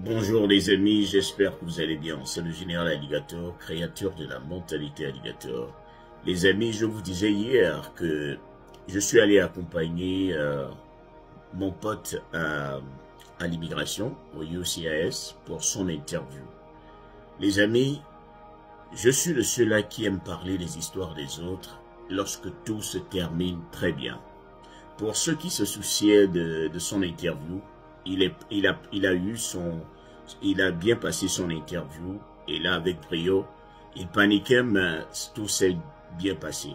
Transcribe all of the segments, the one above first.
Bonjour les amis, j'espère que vous allez bien. C'est le général Alligator, créateur de la mentalité Alligator. Les amis, je vous disais hier que je suis allé accompagner mon pote à l'immigration, au UCAS, pour son interview. Les amis, je suis le seul qui aime parler des histoires des autres lorsque tout se termine très bien. Pour ceux qui se souciaient de son interview, il a bien passé son interview et là avec brio, il paniquait mais tout s'est bien passé.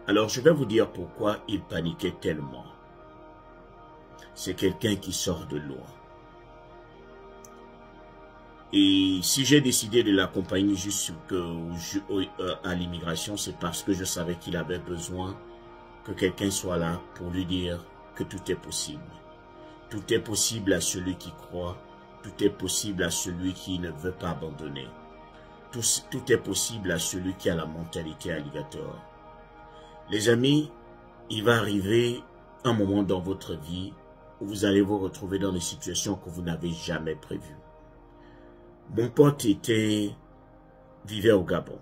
Alors je vais vous dire pourquoi il paniquait tellement. C'est quelqu'un qui sort de loin. Et si j'ai décidé de l'accompagner à l'immigration, c'est parce que je savais qu'il avait besoin que quelqu'un soit là pour lui dire que tout est possible. Tout est possible à celui qui croit, tout est possible à celui qui ne veut pas abandonner. Tout est possible à celui qui a la mentalité alligator. Les amis, il va arriver un moment dans votre vie où vous allez vous retrouver dans des situations que vous n'avez jamais prévues. Mon pote vivait au Gabon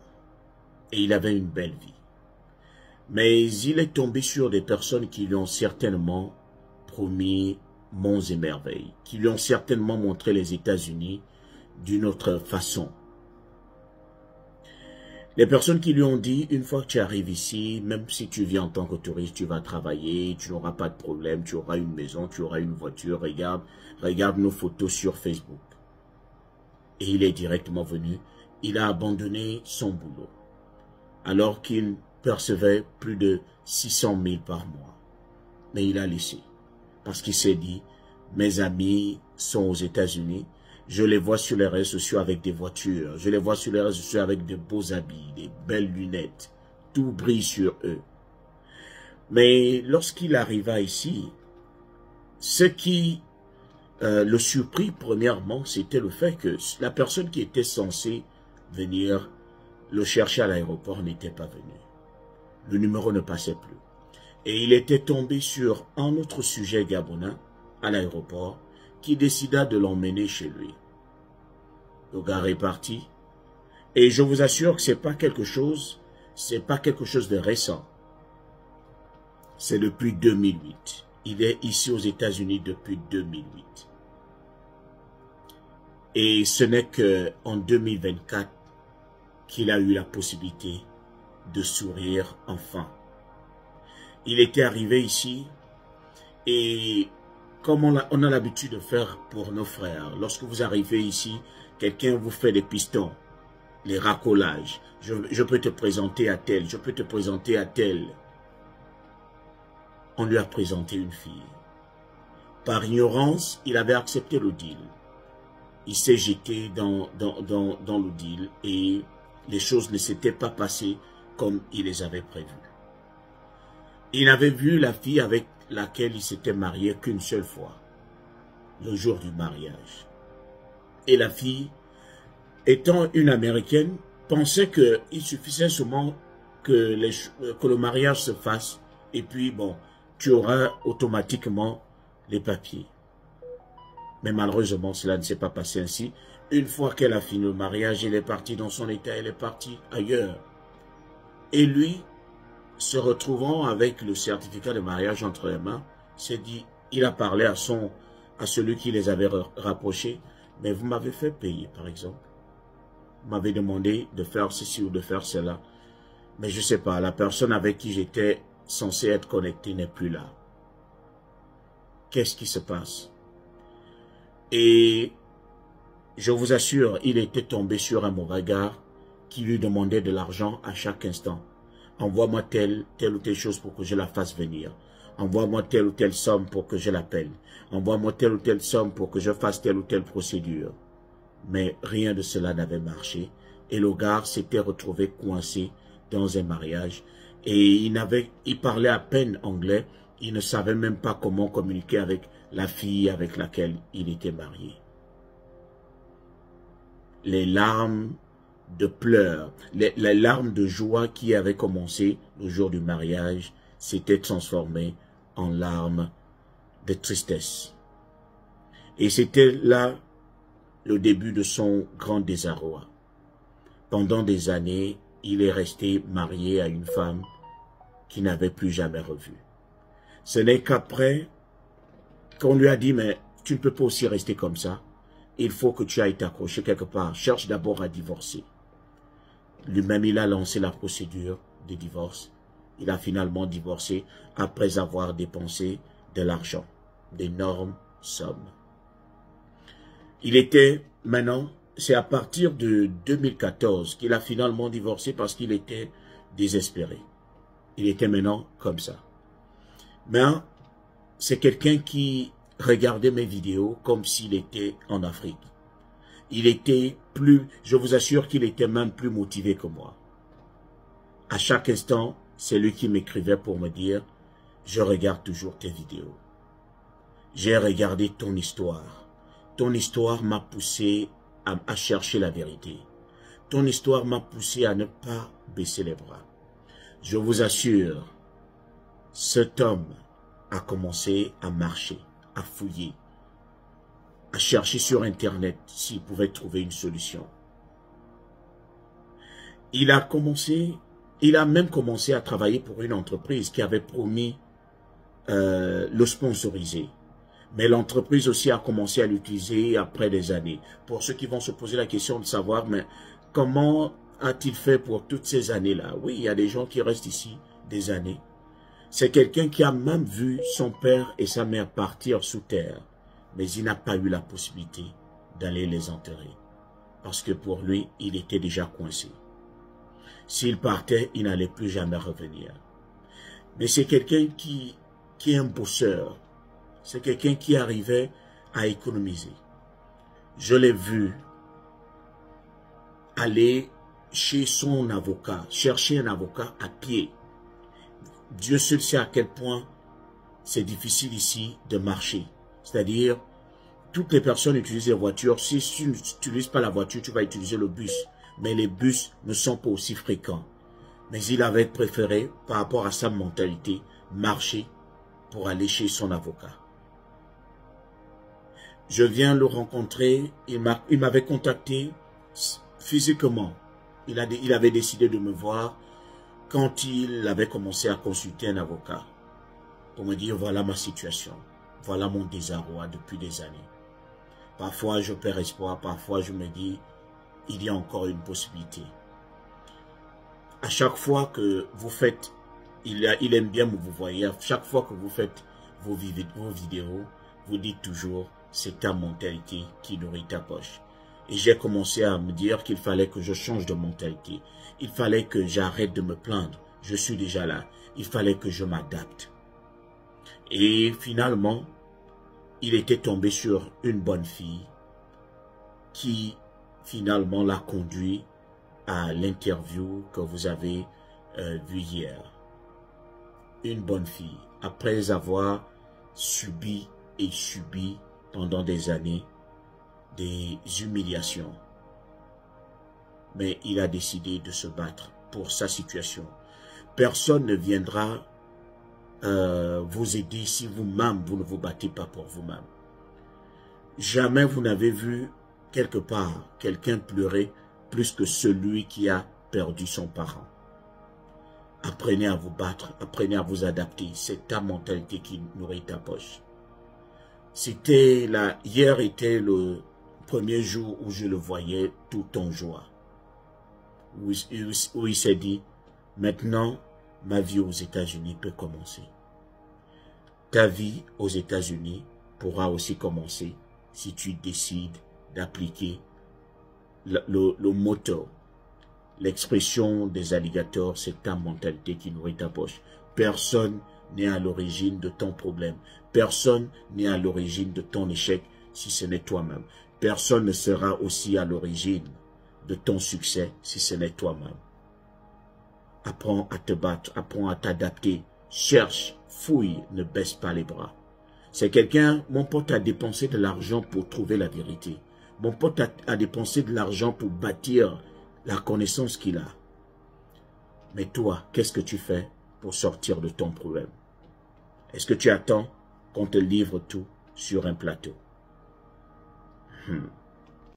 et il avait une belle vie. Mais il est tombé sur des personnes qui lui ont certainement promis monts et merveilles, qui lui ont certainement montré les États-Unis d'une autre façon. Les personnes qui lui ont dit, une fois que tu arrives ici, même si tu viens en tant que touriste, tu vas travailler, tu n'auras pas de problème, tu auras une maison, tu auras une voiture, regarde nos photos sur Facebook. Et il est directement venu, il a abandonné son boulot, alors qu'il percevait plus de 600 000 par mois. Mais il a laissé. Parce qu'il s'est dit, mes amis sont aux États-Unis, je les vois sur les réseaux sociaux avec des voitures, je les vois sur les réseaux sociaux avec de beaux habits, des belles lunettes, tout brille sur eux. Mais lorsqu'il arriva ici, ce qui le surprit premièrement, c'était le fait que la personne qui était censée venir le chercher à l'aéroport n'était pas venue. Le numéro ne passait plus. Et il était tombé sur un autre sujet gabonais à l'aéroport qui décida de l'emmener chez lui. Le gars est parti. Et je vous assure que c'est pas quelque chose de récent. C'est depuis 2008. Il est ici aux États-Unis depuis 2008. Et ce n'est qu'en 2024 qu'il a eu la possibilité de sourire enfin. Il était arrivé ici et comme on a l'habitude de faire pour nos frères, lorsque vous arrivez ici, quelqu'un vous fait des pistons, les racolages. Je peux te présenter à tel, je peux te présenter à tel. On lui a présenté une fille. Par ignorance, il avait accepté le deal. Il s'est jeté dans le deal et les choses ne s'étaient pas passées comme il les avait prévues. Il n'avait vu la fille avec laquelle il s'était marié qu'une seule fois, le jour du mariage. Et la fille, étant une Américaine, pensait qu'il suffisait seulement que le mariage se fasse et puis bon, tu auras automatiquement les papiers. Mais malheureusement, cela ne s'est pas passé ainsi. Une fois qu'elle a fini le mariage, elle est partie dans son état, elle est partie ailleurs. Et lui, se retrouvant avec le certificat de mariage entre les mains, s'est dit, il a parlé à celui qui les avait rapprochés, mais vous m'avez fait payer, par exemple. Vous m'avez demandé de faire ceci ou de faire cela. Mais je ne sais pas, la personne avec qui j'étais censé être connecté n'est plus là. Qu'est-ce qui se passe? Et je vous assure, il était tombé sur un mauvais gars qui lui demandait de l'argent à chaque instant. Envoie-moi telle ou telle chose pour que je la fasse venir. Envoie-moi telle ou telle somme pour que je l'appelle. Envoie-moi telle ou telle somme pour que je fasse telle ou telle procédure. Mais rien de cela n'avait marché. Et le gars s'était retrouvé coincé dans un mariage. Et il parlait à peine anglais. Il ne savait même pas comment communiquer avec la fille avec laquelle il était marié. Les larmes de pleurs, les larmes de joie qui avaient commencé le jour du mariage s'étaient transformées en larmes de tristesse. Et c'était là le début de son grand désarroi. Pendant des années, il est resté marié à une femme qu'il n'avait plus jamais revue. Ce n'est qu'après qu'on lui a dit, mais tu ne peux pas aussi rester comme ça. Il faut que tu ailles t'accrocher quelque part. Cherche d'abord à divorcer. Lui-même, il a lancé la procédure de divorce. Il a finalement divorcé après avoir dépensé de l'argent, d'énormes sommes. Il était maintenant, c'est à partir de 2014 qu'il a finalement divorcé parce qu'il était désespéré. Il était maintenant comme ça. Mais c'est quelqu'un qui regardait mes vidéos comme s'il était en Afrique. Il était plus, je vous assure qu'il était même plus motivé que moi. À chaque instant, c'est lui qui m'écrivait pour me dire, je regarde toujours tes vidéos. J'ai regardé ton histoire. Ton histoire m'a poussé à chercher la vérité. Ton histoire m'a poussé à ne pas baisser les bras. Je vous assure, cet homme a commencé à marcher, à fouiller, à chercher sur Internet s'il pouvait trouver une solution. Il a même commencé à travailler pour une entreprise qui avait promis le sponsoriser. Mais l'entreprise aussi a commencé à l'utiliser après des années. Pour ceux qui vont se poser la question de savoir, mais comment a-t-il fait pour toutes ces années-là? Oui, il y a des gens qui restent ici des années. C'est quelqu'un qui a même vu son père et sa mère partir sous terre. Mais il n'a pas eu la possibilité d'aller les enterrer. Parce que pour lui, il était déjà coincé. S'il partait, il n'allait plus jamais revenir. Mais c'est quelqu'un qui est un bosseur. C'est quelqu'un qui arrivait à économiser. Je l'ai vu aller chez son avocat, chercher un avocat à pied. Dieu seul sait à quel point c'est difficile ici de marcher. C'est-à-dire, toutes les personnes utilisent les voitures. Si tu n'utilises pas la voiture, tu vas utiliser le bus. Mais les bus ne sont pas aussi fréquents. Mais il avait préféré, par rapport à sa mentalité, marcher pour aller chez son avocat. Je viens le rencontrer, il m'avait contacté physiquement. Il avait décidé de me voir quand il avait commencé à consulter un avocat pour me dire voilà ma situation, voilà mon désarroi depuis des années. Parfois je perds espoir, parfois je me dis il y a encore une possibilité. À chaque fois que vous faites, il aime bien vous voyez, à chaque fois que vous faites vos vidéos, vous dites toujours c'est ta mentalité qui nourrit ta poche. Et j'ai commencé à me dire qu'il fallait que je change de mentalité. Il fallait que j'arrête de me plaindre. Je suis déjà là. Il fallait que je m'adapte. Et finalement, il était tombé sur une bonne fille qui finalement l'a conduit à l'interview que vous avez vue hier. Une bonne fille, après avoir subi pendant des années des humiliations. Mais il a décidé de se battre pour sa situation. Personne ne viendra vous aider si vous-même vous ne vous battez pas pour vous-même. Jamais vous n'avez vu quelque part quelqu'un pleurer plus que celui qui a perdu son parent. Apprenez à vous battre, apprenez à vous adapter. C'est ta mentalité qui nourrit ta poche. Hier était le premier jour où je le voyais tout en joie. Où il s'est dit, maintenant, ma vie aux États-Unis peut commencer. Ta vie aux États-Unis pourra aussi commencer si tu décides d'appliquer le motto. L'expression des alligators, c'est ta mentalité qui nourrit ta poche. Personne n'est à l'origine de ton problème. Personne n'est à l'origine de ton échec si ce n'est toi-même. Personne ne sera aussi à l'origine de ton succès si ce n'est toi-même. Apprends à te battre, apprends à t'adapter. Cherche, fouille, ne baisse pas les bras. C'est quelqu'un, mon pote a dépensé de l'argent pour trouver la vérité. Mon pote a dépensé de l'argent pour bâtir la connaissance qu'il a. Mais toi, qu'est-ce que tu fais pour sortir de ton problème? Est-ce que tu attends qu'on te livre tout sur un plateau?